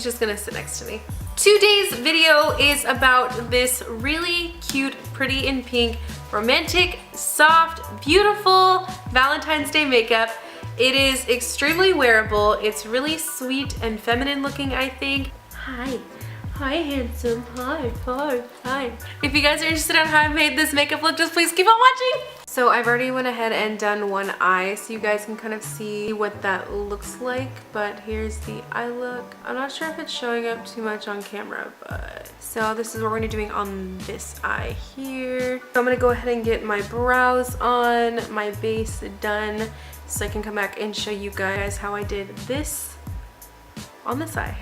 He's just gonna sit next to me. Today's video is about this really cute, pretty in pink, romantic, soft, beautiful Valentine's Day makeup. It is extremely wearable. It's really sweet and feminine looking, I think. Hi. Hi, handsome. Hi, hi, hi. If you guys are interested in how I made this makeup look, just please keep on watching. So I've already went ahead and done one eye so you guys can kind of see what that looks like. But here's the eye look. I'm not sure if it's showing up too much on camera, but so this is what we're gonna be doing on this eye here. So I'm gonna go ahead and get my brows on, my base done, so I can come back and show you guys how I did this on this eye.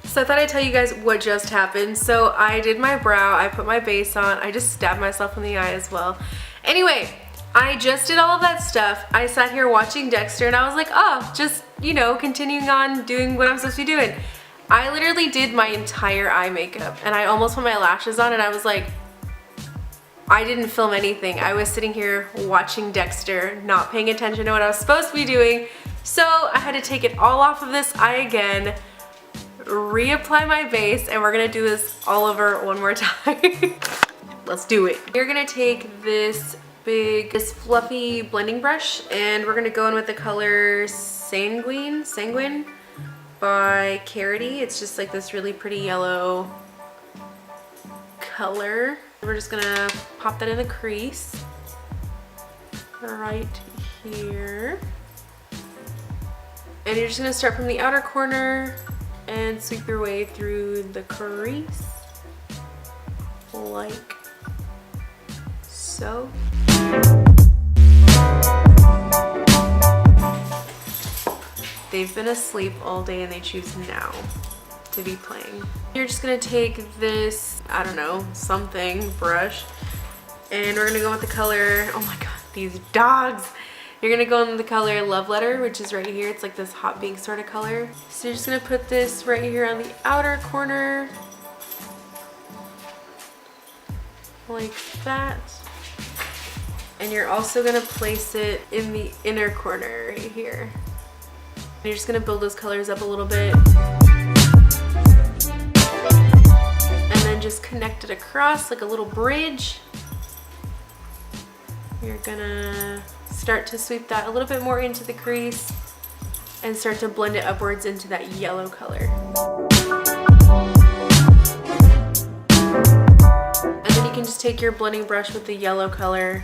So I thought I'd tell you guys what just happened. So I did my brow, I put my base on, I just stabbed myself in the eye as well. Anyway, I just did all of that stuff. I sat here watching Dexter and I was like, oh, just, you know, continuing on doing what I'm supposed to be doing. I literally did my entire eye makeup and I almost put my lashes on and I was like, I didn't film anything. I was sitting here watching Dexter, not paying attention to what I was supposed to be doing. So I had to take it all off of this eye again, reapply my base, and we're gonna do this all over one more time. Let's do it. You're gonna take this fluffy blending brush and we're gonna go in with the color Sanguine by Karud. It's just like this really pretty yellow color. We're just gonna pop that in the crease right here. And you're just gonna start from the outer corner and sweep your way through the crease like so. They've been asleep all day and they choose now to be playing. You're just gonna take this, I don't know, something brush, and we're gonna go with the color, oh my god, these dogs. You're gonna go in the color Love Letter, which is right here. It's like this hot pink sort of color. So you're just gonna put this right here on the outer corner, like that. And you're also gonna place it in the inner corner right here. And you're just gonna build those colors up a little bit. And then just connect it across like a little bridge. You're gonna start to sweep that a little bit more into the crease and start to blend it upwards into that yellow color. And then you can just take your blending brush with the yellow color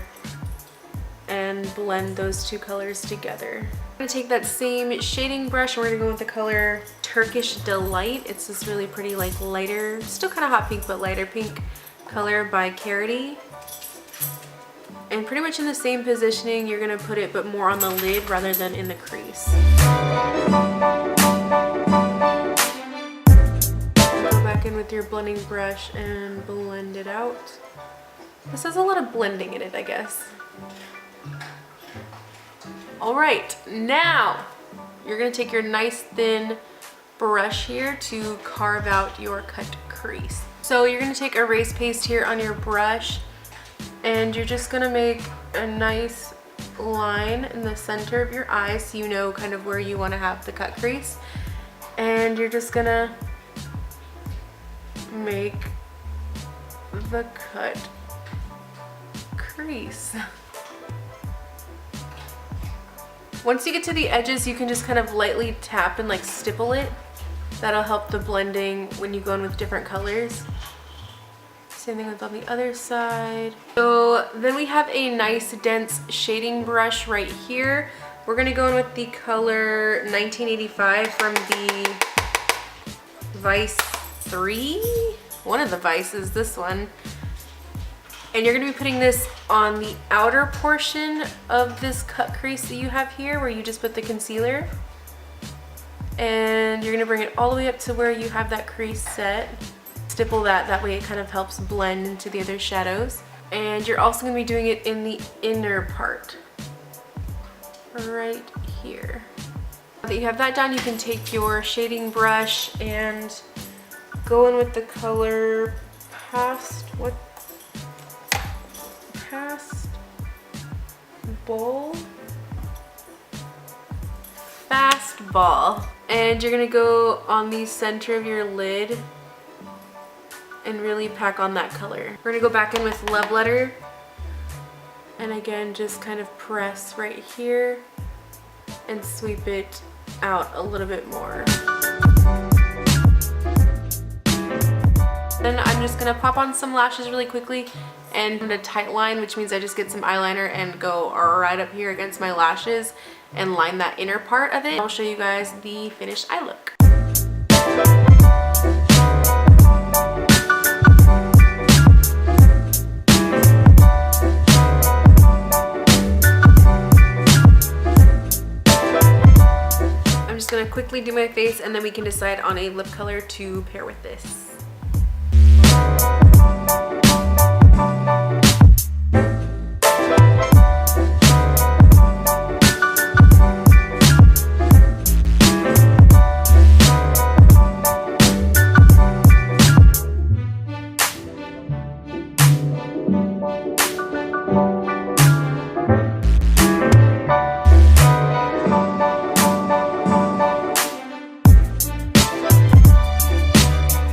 and blend those two colors together. I'm gonna take that same shading brush and we're gonna go with the color Turkish Delight. It's this really pretty, like lighter, still kind of hot pink, but lighter pink color by Karud. And pretty much in the same positioning, you're gonna put it, but more on the lid rather than in the crease. Go back in with your blending brush and blend it out. This has a lot of blending in it, I guess. All right, now you're gonna take your nice thin brush here to carve out your cut crease. So you're gonna take erase paste here on your brush and you're just gonna make a nice line in the center of your eye so you know kind of where you wanna have the cut crease. And you're just gonna make the cut crease. Once you get to the edges, you can just kind of lightly tap and like stipple it. That'll help the blending when you go in with different colors. Same thing with on the other side. So then we have a nice dense shading brush right here. We're gonna go in with the color 1985 from the Vice 3. One of the Vices, this one. And you're gonna be putting this on the outer portion of this cut crease that you have here where you just put the concealer. And you're gonna bring it all the way up to where you have that crease set. Stipple that way it kind of helps blend into the other shadows. And you're also gonna be doing it in the inner part, right here. Now that you have that done, you can take your shading brush and go in with the color Past Ball. Fastball. And you're gonna go on the center of your lid and really pack on that color. We're gonna go back in with Love Letter. And again, just kind of press right here and sweep it out a little bit more. Then I'm just gonna pop on some lashes really quickly and a tight line, which means I just get some eyeliner and go right up here against my lashes and line that inner part of it. I'll show you guys the finished eye look. I'm just gonna quickly do my face and then we can decide on a lip color to pair with this.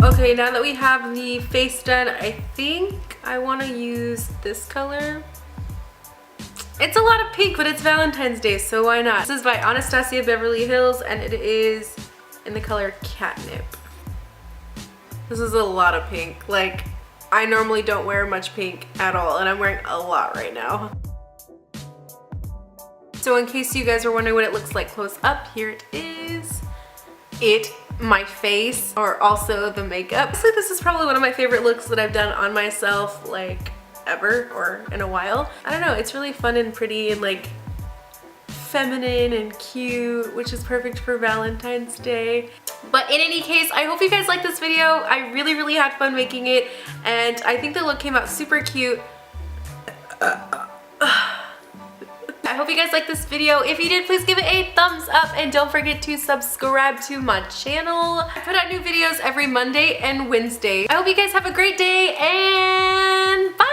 Okay, now that we have the face done, I think I want to use this color. It's a lot of pink, but it's Valentine's Day, so why not? This is by Anastasia Beverly Hills, and it is in the color Catnip. This is a lot of pink. Like, I normally don't wear much pink at all, and I'm wearing a lot right now. So in case you guys were wondering what it looks like close up, here it is. My face, or also the makeup. Honestly, this is probably one of my favorite looks that I've done on myself, like, ever or in a while. I don't know, it's really fun and pretty and like feminine and cute, which is perfect for Valentine's Day. But in any case, I hope you guys liked this video. I really had fun making it, and I think the look came out super cute. I hope you guys liked this video. If you did, please give it a thumbs up and don't forget to subscribe to my channel. I put out new videos every Monday and Wednesday. I hope you guys have a great day and bye!